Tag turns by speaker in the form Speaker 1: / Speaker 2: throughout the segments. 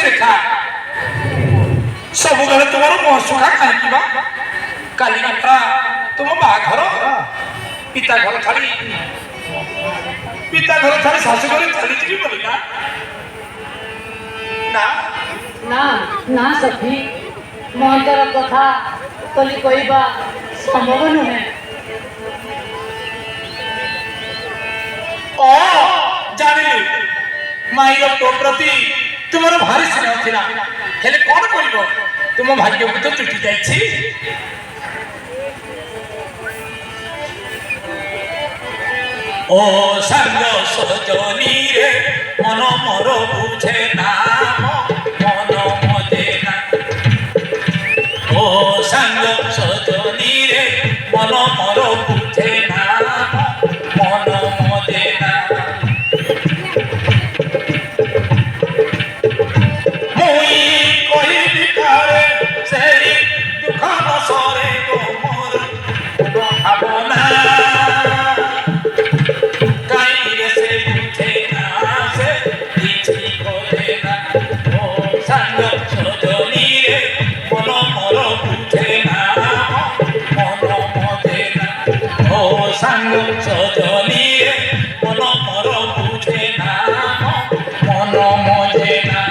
Speaker 1: ରେଖା ସବୁବେଳେ ତୁମର ମସୁଖା କାହିଁକି ବା କାଲି କଥା ତୁମ ବାହାଘର ପିତା ଘର ଛାଡ଼ି ଶାଶୁ ଘରେ ଚାଲିଯିବି ବୋଲି ନା
Speaker 2: ନା ନା ସଖୀ ମୋ ଅନ୍ତର କଥା ବୋଲି କହିବା ସମ୍ଭବ ନୁହେଁ।
Speaker 1: ଜାଣିଲି ମାଇର ପୁଅ ପ୍ରତି ତୁମର ଭାରି ସ୍ନେହ ଥିଲା ହେଲେ କଣ କରିବ ତୁମ ଭାଗ୍ୟକୁ ତ ଚୁଟି ଯାଇଛି। ଓ ସାଙ୍ଗ ସଜନୀ ରେ ମନ ମୋର ବୁଝେ ନା ମନ ମଜେ ନା ଓ ସାଙ୍ଗ ସଜନୀ ରେ ମନ ମୋର ବୁଝେ ନା ମନ ମଜେ ନା ମୁଇଁ କହିବି କାଳେ ସେଇ ଦୁଃଖ ବସରେ ମୋର ଭାବନା সাঙ্গ সজনী মন মর বুঝে না মন মজে না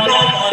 Speaker 1: মন